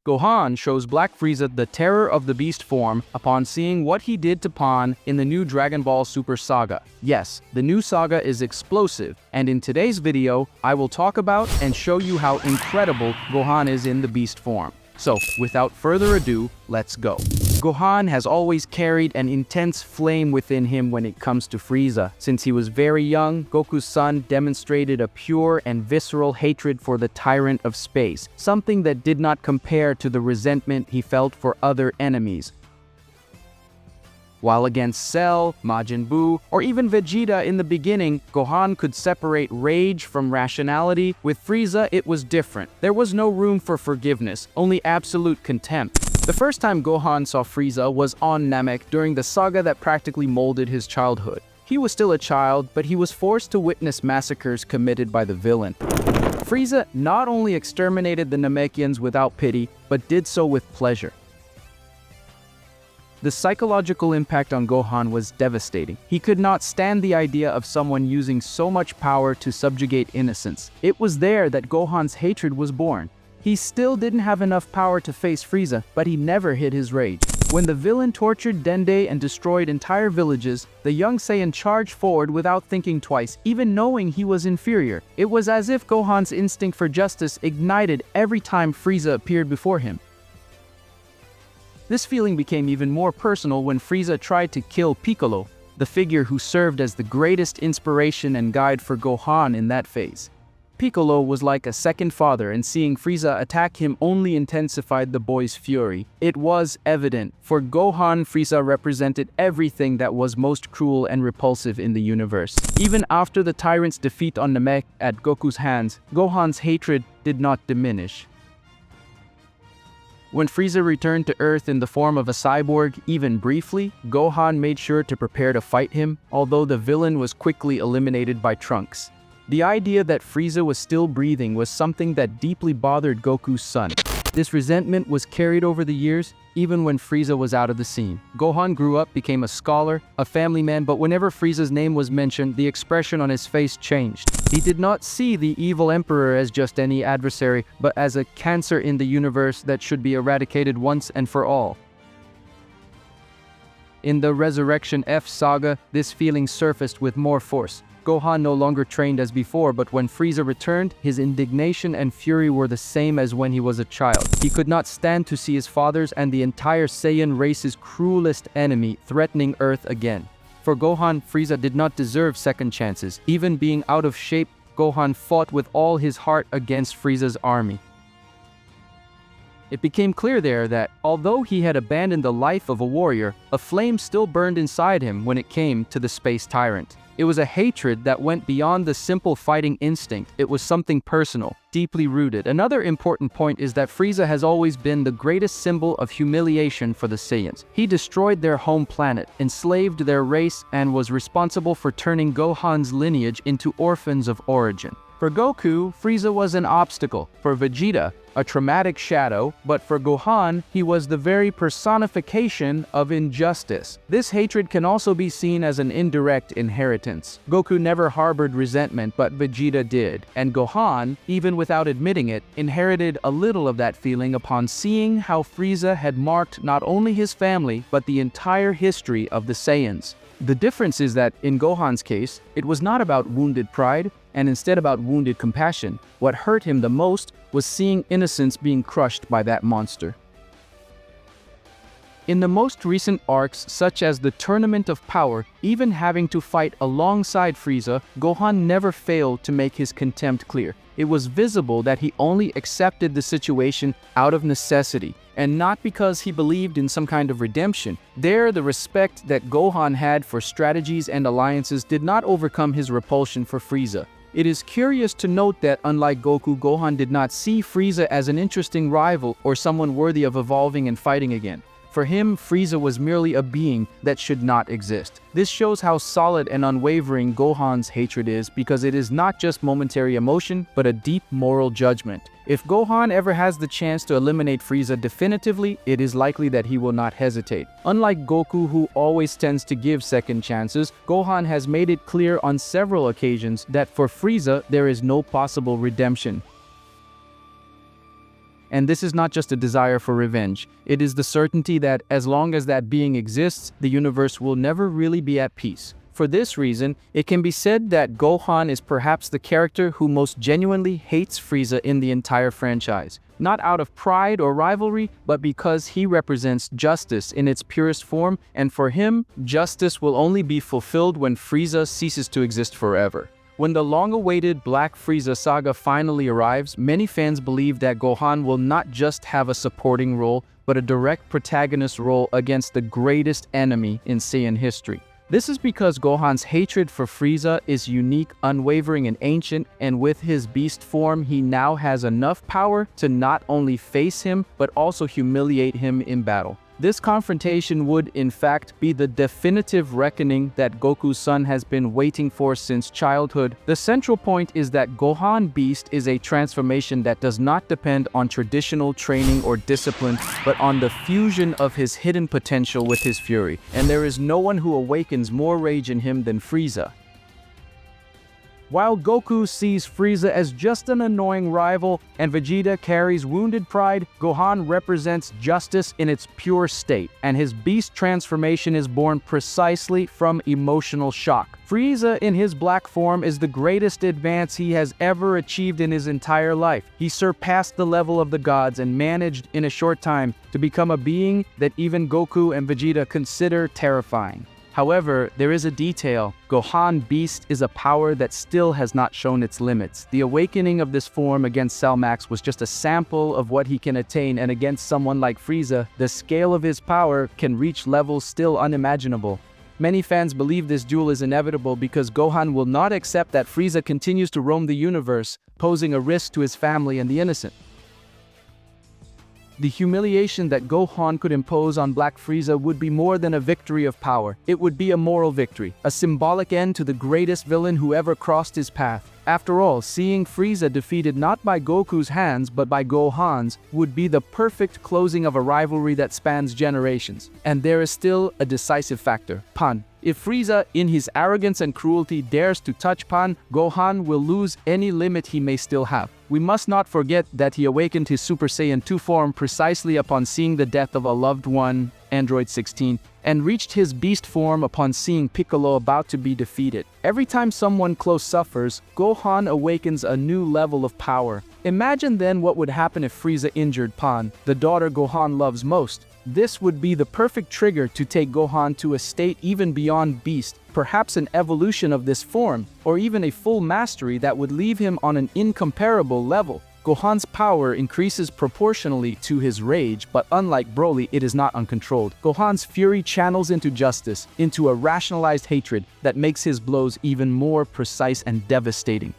Gohan shows Black Frieza the terror of the beast form upon seeing what he did to Pan in the new Dragon Ball Super Saga. Yes, the new saga is explosive, and in today's video, I will talk about and show you how incredible Gohan is in the beast form. So, without further ado, let's go. Gohan has always carried an intense flame within him when it comes to Frieza. Since he was very young, Goku's son demonstrated a pure and visceral hatred for the tyrant of space, something that did not compare to the resentment he felt for other enemies. While against Cell, Majin Buu, or even Vegeta in the beginning, Gohan could separate rage from rationality. With Frieza, it was different. There was no room for forgiveness, only absolute contempt. The first time Gohan saw Frieza was on Namek during the saga that practically molded his childhood. He was still a child, but he was forced to witness massacres committed by the villain. Frieza not only exterminated the Namekians without pity, but did so with pleasure. The psychological impact on Gohan was devastating. He could not stand the idea of someone using so much power to subjugate innocence. It was there that Gohan's hatred was born. He still didn't have enough power to face Frieza, but he never hid his rage. When the villain tortured Dende and destroyed entire villages, the young Saiyan charged forward without thinking twice, even knowing he was inferior. It was as if Gohan's instinct for justice ignited every time Frieza appeared before him. This feeling became even more personal when Frieza tried to kill Piccolo, the figure who served as the greatest inspiration and guide for Gohan in that phase. Piccolo was like a second father, and seeing Frieza attack him only intensified the boy's fury. It was evident. For Gohan, Frieza represented everything that was most cruel and repulsive in the universe. Even after the tyrant's defeat on Namek at Goku's hands, Gohan's hatred did not diminish. When Frieza returned to Earth in the form of a cyborg, even briefly, Gohan made sure to prepare to fight him, although the villain was quickly eliminated by Trunks. The idea that Frieza was still breathing was something that deeply bothered Goku's son. This resentment was carried over the years, even when Frieza was out of the scene. Gohan grew up, became a scholar, a family man, but whenever Frieza's name was mentioned, the expression on his face changed. He did not see the evil emperor as just any adversary, but as a cancer in the universe that should be eradicated once and for all. In the Resurrection F saga, this feeling surfaced with more force. Gohan no longer trained as before, but when Frieza returned, his indignation and fury were the same as when he was a child. He could not stand to see his father's and the entire Saiyan race's cruelest enemy threatening Earth again. For Gohan, Frieza did not deserve second chances. Even being out of shape, Gohan fought with all his heart against Frieza's army. It became clear there that, although he had abandoned the life of a warrior, a flame still burned inside him when it came to the space tyrant. It was a hatred that went beyond the simple fighting instinct. It was something personal, deeply rooted. Another important point is that Frieza has always been the greatest symbol of humiliation for the Saiyans. He destroyed their home planet, enslaved their race, and was responsible for turning Gohan's lineage into orphans of origin. For Goku, Frieza was an obstacle. For Vegeta, a traumatic shadow, but for Gohan, he was the very personification of injustice. This hatred can also be seen as an indirect inheritance. Goku never harbored resentment, but Vegeta did. And Gohan, even without admitting it, inherited a little of that feeling upon seeing how Frieza had marked not only his family, but the entire history of the Saiyans. The difference is that, in Gohan's case, it was not about wounded pride, and instead about wounded compassion. What hurt him the most was seeing innocence being crushed by that monster. In the most recent arcs, such as the Tournament of Power, even having to fight alongside Frieza, Gohan never failed to make his contempt clear. It was visible that he only accepted the situation out of necessity, and not because he believed in some kind of redemption. There, the respect that Gohan had for strategies and alliances did not overcome his repulsion for Frieza. It is curious to note that, unlike Goku, Gohan did not see Frieza as an interesting rival or someone worthy of evolving and fighting again. For him, Frieza was merely a being that should not exist. This shows how solid and unwavering Gohan's hatred is, because it is not just momentary emotion, but a deep moral judgment. If Gohan ever has the chance to eliminate Frieza definitively, it is likely that he will not hesitate. Unlike Goku, who always tends to give second chances, Gohan has made it clear on several occasions that for Frieza, there is no possible redemption. And this is not just a desire for revenge. It is the certainty that as long as that being exists, the universe will never really be at peace. For this reason, it can be said that Gohan is perhaps the character who most genuinely hates Frieza in the entire franchise. Not out of pride or rivalry, but because he represents justice in its purest form, and for him, justice will only be fulfilled when Frieza ceases to exist forever. When the long-awaited Black Frieza saga finally arrives, many fans believe that Gohan will not just have a supporting role, but a direct protagonist role against the greatest enemy in Saiyan history. This is because Gohan's hatred for Frieza is unique, unwavering, and ancient, and with his beast form, he now has enough power to not only face him, but also humiliate him in battle. This confrontation would, in fact, be the definitive reckoning that Goku's son has been waiting for since childhood. The central point is that Gohan Beast is a transformation that does not depend on traditional training or discipline, but on the fusion of his hidden potential with his fury. And there is no one who awakens more rage in him than Frieza. While Goku sees Frieza as just an annoying rival and Vegeta carries wounded pride, Gohan represents justice in its pure state, and his beast transformation is born precisely from emotional shock. Frieza in his black form is the greatest advance he has ever achieved in his entire life. He surpassed the level of the gods and managed in a short time to become a being that even Goku and Vegeta consider terrifying. However, there is a detail. Gohan Beast is a power that still has not shown its limits. The awakening of this form against Cell Max was just a sample of what he can attain, and against someone like Frieza, the scale of his power can reach levels still unimaginable. Many fans believe this duel is inevitable because Gohan will not accept that Frieza continues to roam the universe, posing a risk to his family and the innocent. The humiliation that Gohan could impose on Black Frieza would be more than a victory of power. It would be a moral victory, a symbolic end to the greatest villain who ever crossed his path. After all, seeing Frieza defeated not by Goku's hands but by Gohan's would be the perfect closing of a rivalry that spans generations. And there is still a decisive factor: Pan. If Frieza, in his arrogance and cruelty, dares to touch Pan, Gohan will lose any limit he may still have. We must not forget that he awakened his Super Saiyan 2 form precisely upon seeing the death of a loved one, Android 16, and reached his beast form upon seeing Piccolo about to be defeated. Every time someone close suffers, Gohan awakens a new level of power. Imagine then what would happen if Frieza injured Pan, the daughter Gohan loves most. This would be the perfect trigger to take Gohan to a state even beyond Beast, perhaps an evolution of this form, or even a full mastery that would leave him on an incomparable level. Gohan's power increases proportionally to his rage, but unlike Broly, it is not uncontrolled. Gohan's fury channels into justice, into a rationalized hatred that makes his blows even more precise and devastating.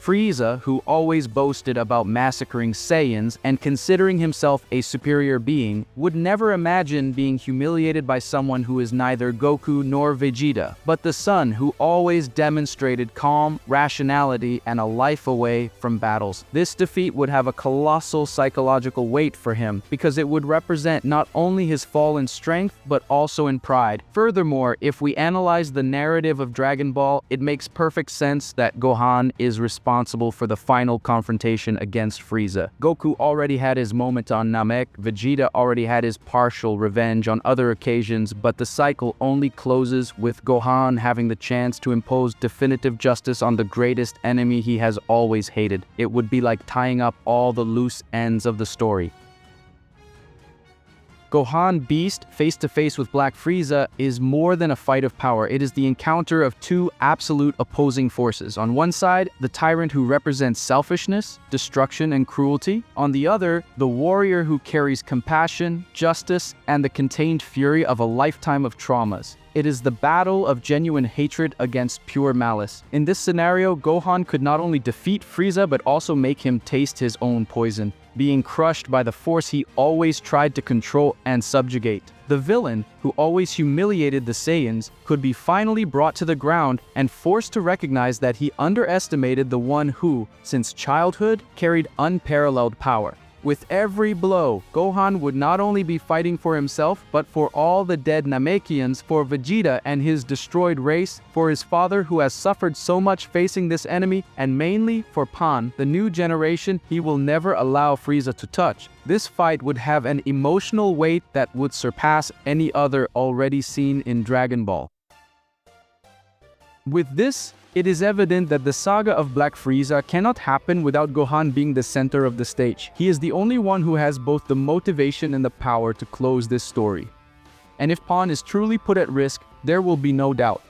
Frieza, who always boasted about massacring Saiyans and considering himself a superior being, would never imagine being humiliated by someone who is neither Goku nor Vegeta, but the son who always demonstrated calm, rationality, and a life away from battles. This defeat would have a colossal psychological weight for him, because it would represent not only his fall in strength, but also in pride. Furthermore, if we analyze the narrative of Dragon Ball, it makes perfect sense that Gohan is responsible for the final confrontation against Frieza. Goku already had his moment on Namek, Vegeta already had his partial revenge on other occasions, but the cycle only closes with Gohan having the chance to impose definitive justice on the greatest enemy he has always hated. It would be like tying up all the loose ends of the story. Gohan Beast, face-to-face with Black Frieza, is more than a fight of power. It is the encounter of two absolute opposing forces. On one side, the tyrant who represents selfishness, destruction, and cruelty. On the other, the warrior who carries compassion, justice, and the contained fury of a lifetime of traumas. It is the battle of genuine hatred against pure malice. In this scenario, Gohan could not only defeat Frieza, but also make him taste his own poison, being crushed by the force he always tried to control and subjugate. The villain, who always humiliated the Saiyans, could be finally brought to the ground and forced to recognize that he underestimated the one who, since childhood, carried unparalleled power. With every blow, Gohan would not only be fighting for himself, but for all the dead Namekians, for Vegeta and his destroyed race, for his father who has suffered so much facing this enemy, and mainly for Pan, the new generation he will never allow Frieza to touch. This fight would have an emotional weight that would surpass any other already seen in Dragon Ball. With this, it is evident that the saga of Black Frieza cannot happen without Gohan being the center of the stage. He is the only one who has both the motivation and the power to close this story. And if Pan is truly put at risk, there will be no doubt.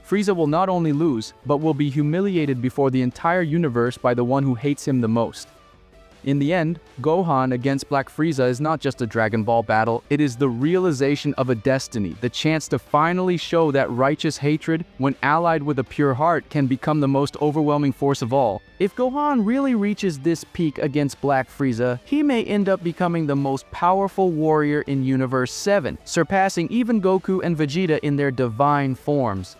Frieza will not only lose, but will be humiliated before the entire universe by the one who hates him the most. In the end, Gohan against Black Frieza is not just a Dragon Ball battle, it is the realization of a destiny, the chance to finally show that righteous hatred, when allied with a pure heart, can become the most overwhelming force of all. If Gohan really reaches this peak against Black Frieza, he may end up becoming the most powerful warrior in Universe 7, surpassing even Goku and Vegeta in their divine forms.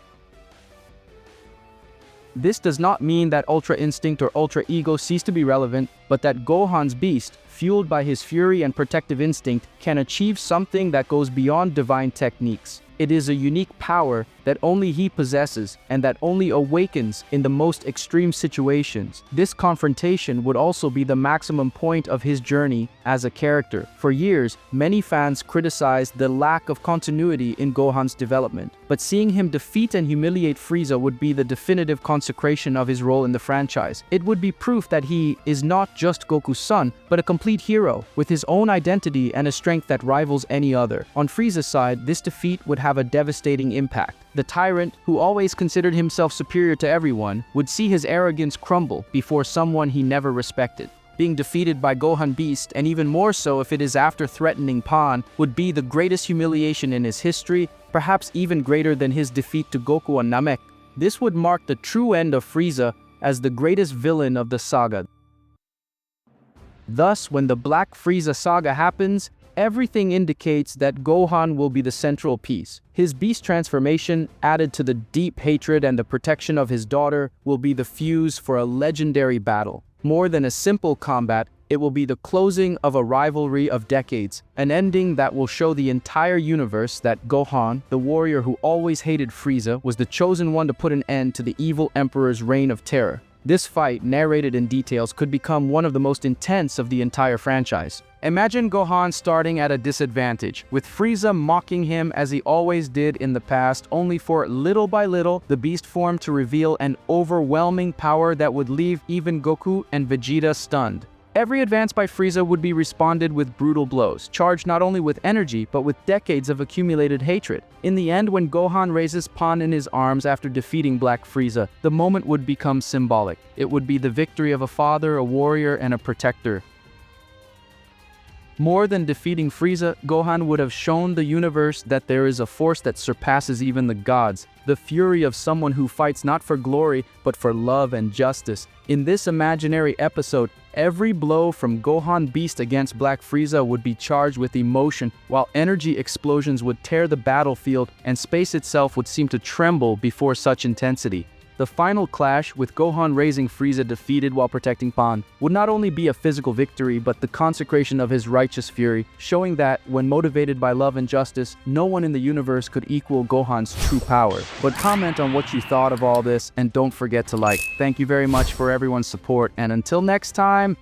This does not mean that Ultra Instinct or Ultra Ego cease to be relevant, but that Gohan's beast, fueled by his fury and protective instinct, can achieve something that goes beyond divine techniques. It is a unique power that only he possesses and that only awakens in the most extreme situations. This confrontation would also be the maximum point of his journey as a character. For years, many fans criticized the lack of continuity in Gohan's development, but seeing him defeat and humiliate Frieza would be the definitive consecration of his role in the franchise. It would be proof that he is not just Goku's son, but a complete hero, with his own identity and a strength that rivals any other. On Frieza's side, this defeat would have a devastating impact. The tyrant, who always considered himself superior to everyone, would see his arrogance crumble before someone he never respected. Being defeated by Gohan Beast, and even more so if it is after threatening Pan, would be the greatest humiliation in his history, perhaps even greater than his defeat to Goku and Namek. This would mark the true end of Frieza as the greatest villain of the saga. Thus, when the Black Frieza saga happens, everything indicates that Gohan will be the central piece. His beast transformation, added to the deep hatred and the protection of his daughter, will be the fuse for a legendary battle. More than a simple combat, it will be the closing of a rivalry of decades, an ending that will show the entire universe that Gohan, the warrior who always hated Frieza, was the chosen one to put an end to the evil Emperor's reign of terror. This fight, narrated in details, could become one of the most intense of the entire franchise. Imagine Gohan starting at a disadvantage, with Frieza mocking him as he always did in the past, only for little by little the beast form to reveal an overwhelming power that would leave even Goku and Vegeta stunned. Every advance by Frieza would be responded with brutal blows, charged not only with energy, but with decades of accumulated hatred. In the end, when Gohan raises Pan in his arms after defeating Black Frieza, the moment would become symbolic. It would be the victory of a father, a warrior, and a protector. More than defeating Frieza, Gohan would have shown the universe that there is a force that surpasses even the gods, the fury of someone who fights not for glory, but for love and justice. In this imaginary episode, every blow from Gohan Beast against Black Frieza would be charged with emotion, while energy explosions would tear the battlefield and space itself would seem to tremble before such intensity. The final clash, with Gohan raising Frieza defeated while protecting Pan, would not only be a physical victory but the consecration of his righteous fury, showing that, when motivated by love and justice, no one in the universe could equal Gohan's true power. But comment on what you thought of all this, and don't forget to like. Thank you very much for everyone's support, and until next time,